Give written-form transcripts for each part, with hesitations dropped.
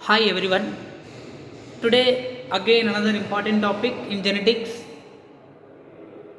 Hi everyone. Today again another important topic in genetics,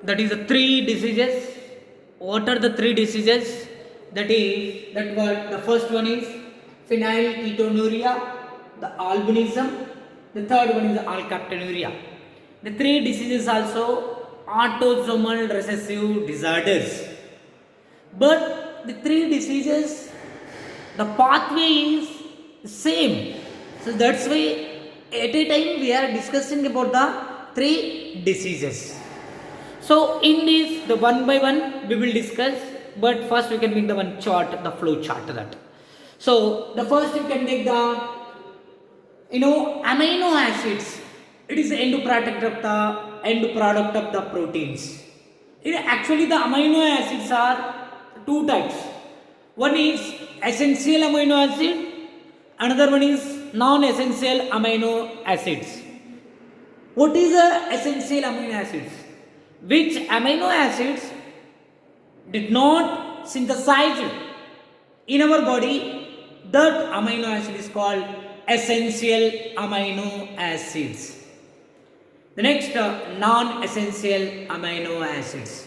that is the three diseases. What are the three diseases? The first one is phenylketonuria, the albinism. The third one is the alkaptonuria. The three diseases also autosomal recessive disorders. But the three diseases, the pathway is same. So that's why at a time we are discussing about the three diseases. So in this, the one by one we will discuss, but first we can make the one chart, the flow chart that. So the first you can take the amino acids. It is the end product of the proteins. Actually the amino acids are two types. One is essential amino acid, another one is non-essential amino acids. What is the essential amino acids? Which amino acids did not synthesize in our body, that amino acid is called essential amino acids. The next, non-essential amino acids,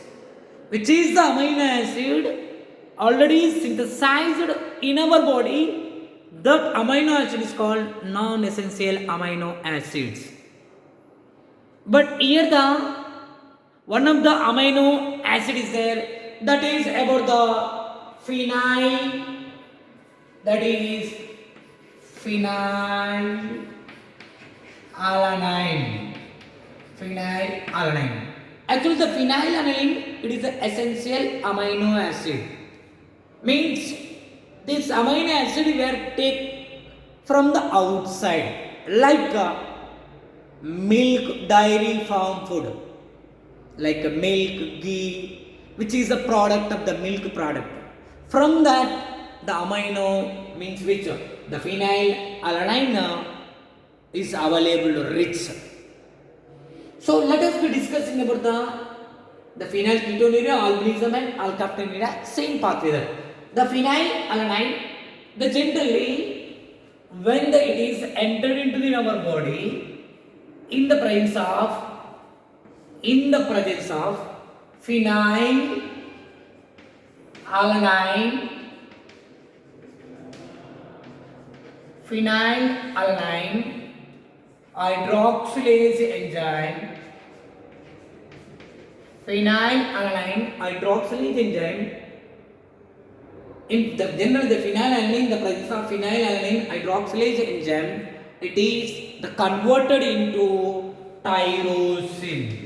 which is the amino acid already synthesized in our body, that amino acid is called non-essential amino acids. But here the one of the amino acid is there, that is about the phenyl, that is phenylalanine. Phenylalanine. Actually the phenylalanine, it is the essential amino acid. Means this amino acid we are take from the outside, like milk, dairy farm food, like milk, ghee, which is a product of the milk product. From that the amino means which the phenylalanine is available rich. So let us be discussing about the phenylketonuria, albinism and alkaptonuria, same pathway there. The phenylalanine, the generally when it is entered into our body in the presence of phenylalanine hydroxylase enzyme, in the general the phenylalanine, the presence of phenylalanine hydroxylase enzyme, it is the converted into tyrosine.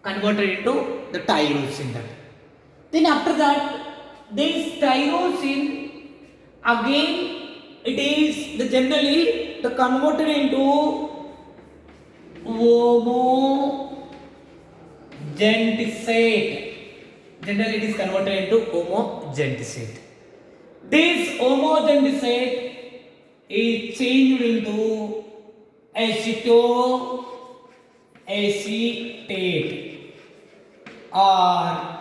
Converted into the tyrosine. Then after that, this tyrosine again it is the generally the converted into homogentisate. Generally it is converted into homogentisate. This homogentisate is changed into acetoacetate or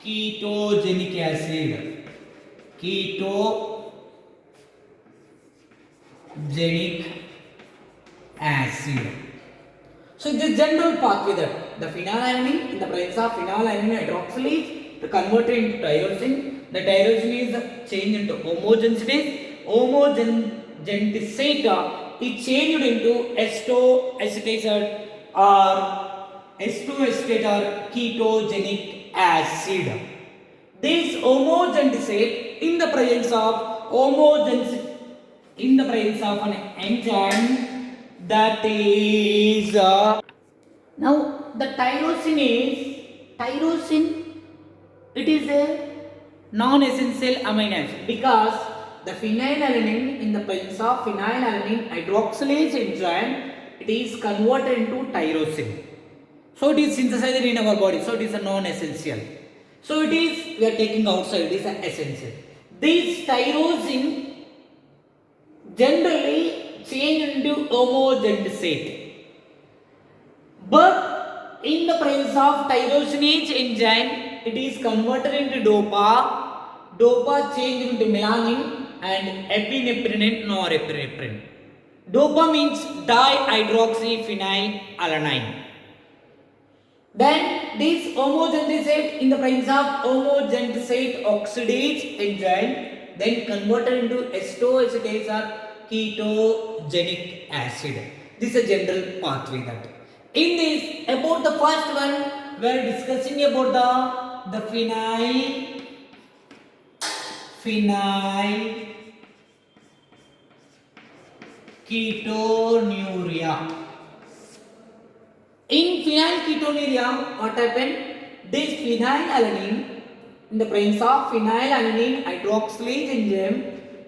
ketogenic acid. So this general pathway that the phenylalanine, in the presence of phenylalanine hydroxylase, the converted into tyrosine. The tyrosine is changed into homogentisate. Homogentisate is changed into acetoacetate or ketogenic acid. This homogentisate in the presence of an enzyme, that is now the tyrosine, it is a non-essential amino acid, because the phenylalanine in the presence of phenylalanine hydroxylase enzyme, it is converted into tyrosine. So it is synthesized in our body, so it is a non-essential. So it is, we are taking outside, it is an essential. This tyrosine generally change into homogentisate. But in the presence of tyrosinase enzyme, it is converted into DOPA. DOPA changed into melanin and epinephrine and norepinephrine. DOPA means dihydroxyphenylalanine. Then this homogentisate in the presence of homogentisate oxidase enzyme, then converted into acetoacetate or ketogenic acid. This is a general pathway that. In this, about the first one, we are discussing about the phenyl ketonuria. In phenylketonuria, what happened? This phenylalanine, in the presence of phenylalanine hydroxylase enzyme,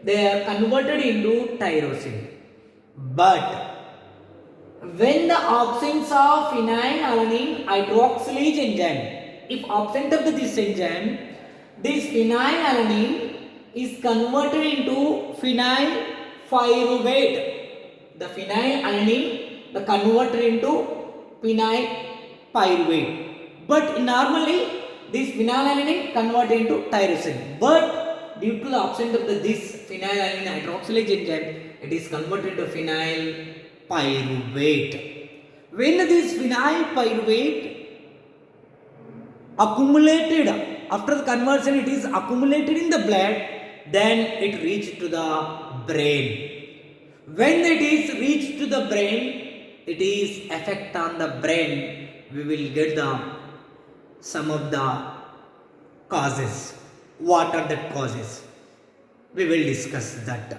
they are converted into tyrosine. But when the absence of phenylalanine hydroxylase enzyme, if absent of this enzyme, this phenylalanine is converted into phenyl pyruvate. The phenylalanine, the converted into phenyl pyruvate. But normally this phenylalanine converted into tyrosine. But due to the absence of this phenylalanine hydroxylase enzyme, it is converted to phenyl pyruvate. When this phenyl pyruvate accumulated, after the conversion it is accumulated in the blood, then it reached to the brain. When it is reached to the brain, it is effect on the brain. We will get some of the causes. What are the causes? We will discuss that.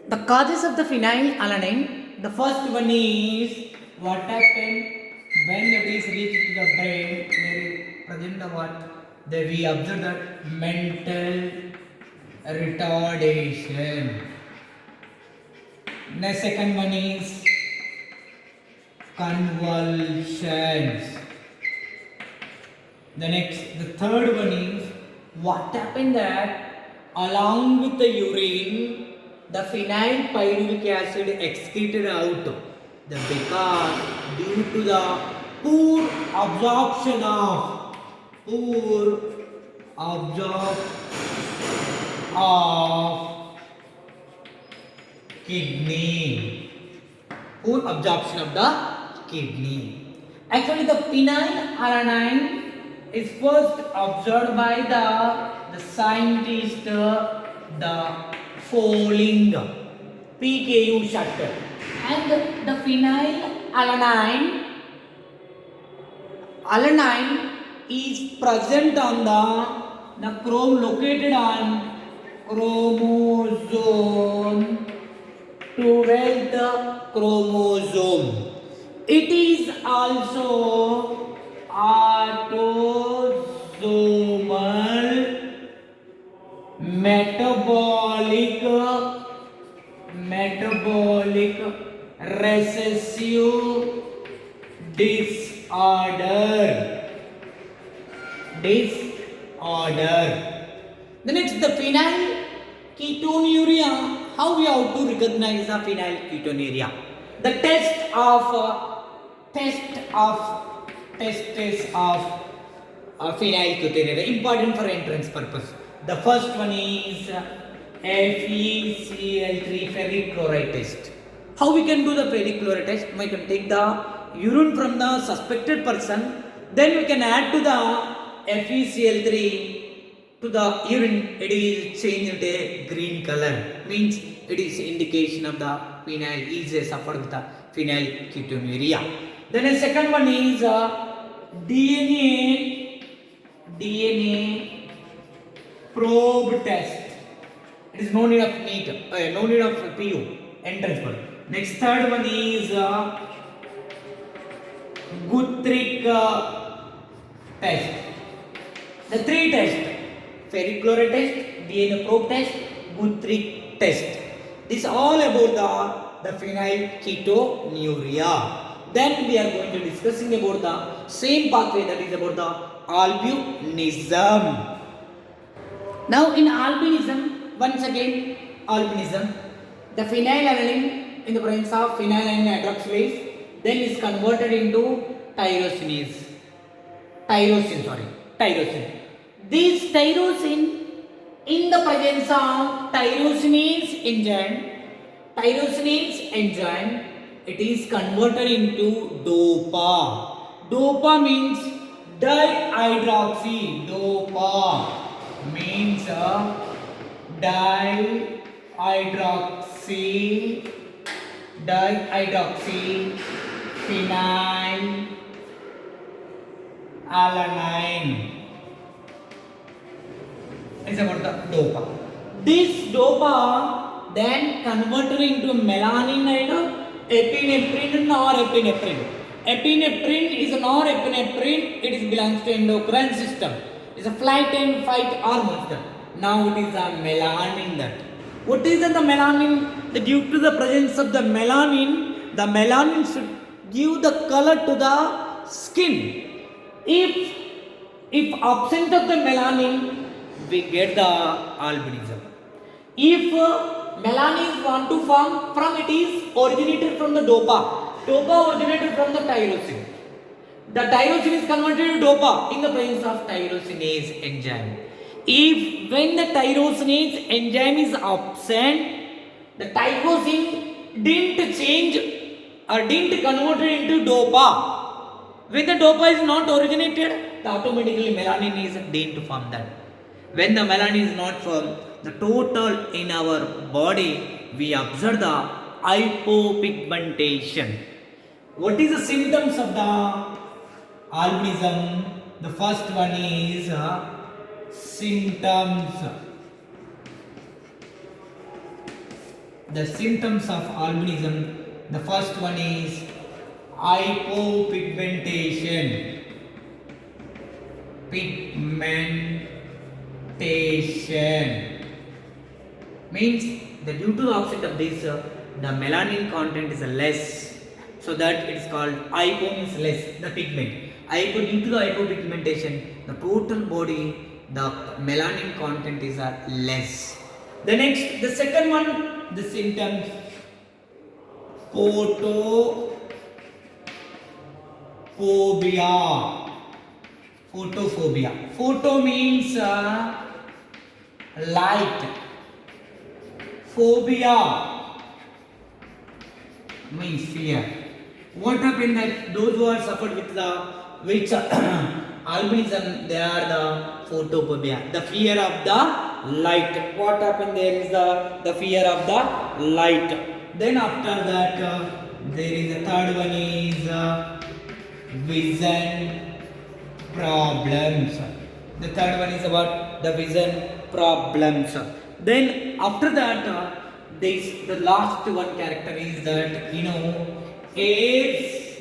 The causes of the phenylalanine, the first one is what happened when it is reached to the brain. There is present the what? There we observe that mental retardation. The second one is convulsions. The third one is what happened that along with the urine, the phenyl pyruvic acid excreted out. Because due to the poor absorption of kidney. Poor absorption of the kidney. Actually, the phenylalanine is first observed by the scientist, the Fowling, PKU shuttle. And the phenylalanine is present on the chrome located on chromosome 12th chromosome. It is also autosomal metabolic recessive disorder. The next, the phenylketonuria. How we have to recognize the phenylketonuria? The test of phenylketonuria, important for entrance purpose. The first one is FeCl3 ferric chloride test. How we can do the ferric chloride test? We can take the urine from the suspected person, then we can add to the FeCl3 to the urine. It is changed to a green color, means it is indication of the phenyl is suffered with the phenylketonuria. Then the second one is DNA probe test. It is no need of no need of PU, entrance one. Next, third one is Guthrie test. The three tests: ferric chloride test, DNA probe test, Guthrie test. This is all about the phenylketonuria. Then we are going to discussing about the same pathway, that is about the albinism. Now in albinism, once again albinism, the phenylalanine in the presence of phenylalanine hydroxylase then is converted into tyrosine. This tyrosine, in the presence of tyrosinase enzyme, it is converted into DOPA. DOPA means dihydroxy. DOPA means dihydroxy phenylalanine is about the DOPA. This DOPA then converted into melanin and epinephrine and norepinephrine. Epinephrine is a norepinephrine. It belongs to endocrine system. It's a flight and fight hormone. Now it is a melanin that. What is the melanin? Due to the presence of the melanin should give the color to the skin. If absent of the melanin, we get the albinism. If melanin is want to form from, it is originated from the DOPA. DOPA originated from the tyrosine. The tyrosine is converted to DOPA in the presence of tyrosinase enzyme. When the tyrosinase enzyme is absent, the tyrosine didn't change or didn't convert it into DOPA. When the DOPA is not originated, the automatically melanin is didn't form that. When the melanin is not formed, the total in our body, we observe the hypopigmentation. What is the symptoms of the albinism? The first one is symptoms. The symptoms of albinism. The first one is hypopigmentation. Pigmentation means that due to the opposite of this, the melanin content is less, so that it is called hypo means less, the pigment. Hypo, due to the hypopigmentation, the total body, the melanin content is less. The second one, the symptoms, photophobia. Photo means light. Phobia means fear. What happened that those who are suffered with the albinism, they are the photophobia, the fear of the light. What happened there is the fear of the light. Then after that, there is a third one is vision problems. The third one is about the vision problems. Then after that, the last one character is that, hairs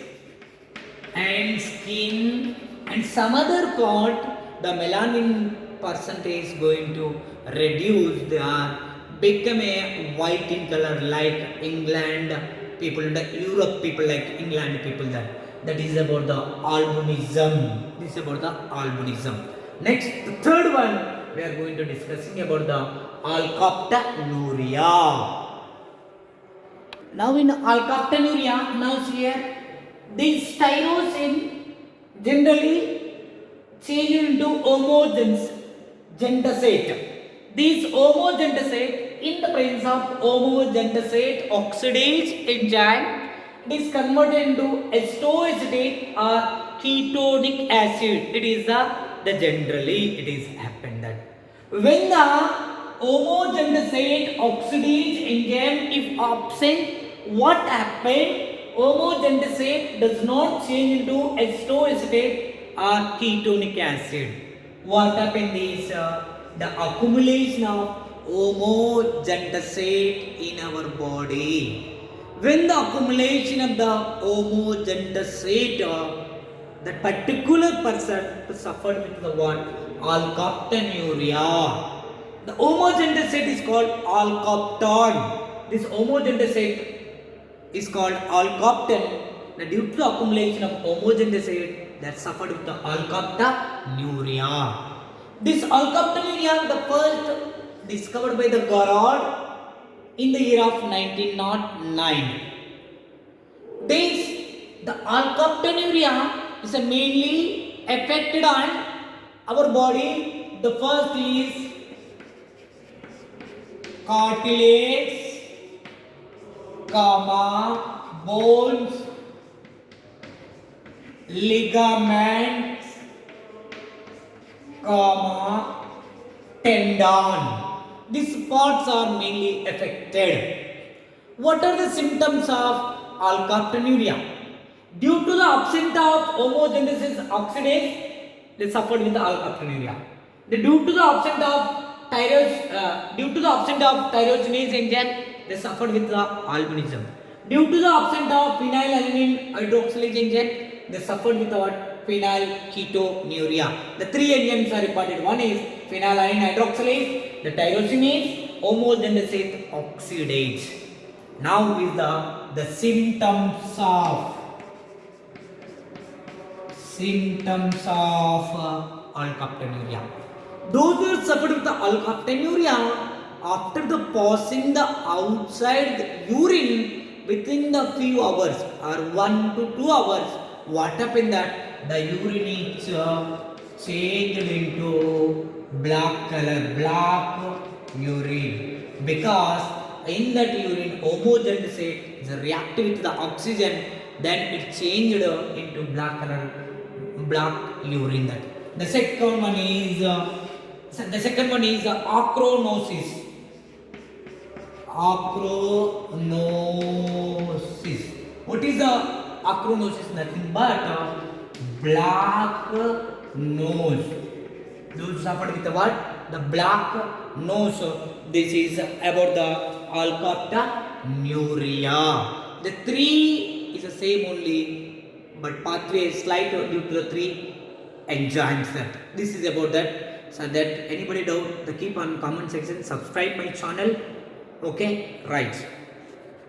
and skin and some other part, the melanin percentage is going to reduce. They are become a white in color like England people, the Europe people like England people. That is about the albinism. This is about the albinism. Next, the third one, we are going to discussing about the alkaptonuria. Now in alkaptonuria, now here, this tyrosine generally change into homogentasate. This homogentasate, in the presence of homogentasate oxidase enzyme, it is converted into acetoacetate or ketonic acid. It is the generally it is happened that when the homogentasate oxidase enzyme is absent, what happened? Homogentasate does not change into acetoacetate or ketonic acid. What happened is the accumulation of homogentasate in our body. When the accumulation of the homogentasate, that particular person suffered with the what? Alkaptonuria. The homogentasate is called alkapton. This homogentasate is called alkapton. Due to the accumulation of homogentasate, that suffered with the alkaptonuria. This alkaptonuria, the first discovered by the Garrod in the year of 1909. The alkaptonuria is mainly affected on our body The first is cartilage, bones, ligaments, tendon. These parts are mainly affected. What are the symptoms of alkaptonuria? Due to the absence of homogenesis oxidase, they suffered with the alkaptonuria. Due to the absence of tyrosinase enzyme, they suffered with the albinism. Due to the absence of phenylalanine hydroxylase enzyme, they suffered with what? Phenylketonuria. The three enzymes are important. One is phenylalanine hydroxylase, the tyrosinase, homogenesis oxidase. Now is the symptoms of alkaptonuria. Those who suffered with the alkaptonuria, after the passing the outside the urine within the few hours or 1 to 2 hours, what happened that the urine is changed into black color, black urine, because in that urine homogeneous is reacted with the oxygen, then it changed into black color, black urine. That the second one is acronosis. What is the acronosis? Nothing but black nose. Those suffered with what? The black nose. This is about the alkaptonuria. The three is the same only, but pathway is slight due to the three enzymes. This is about that. So that anybody doubt, keep on comment section, subscribe my channel. Okay, right.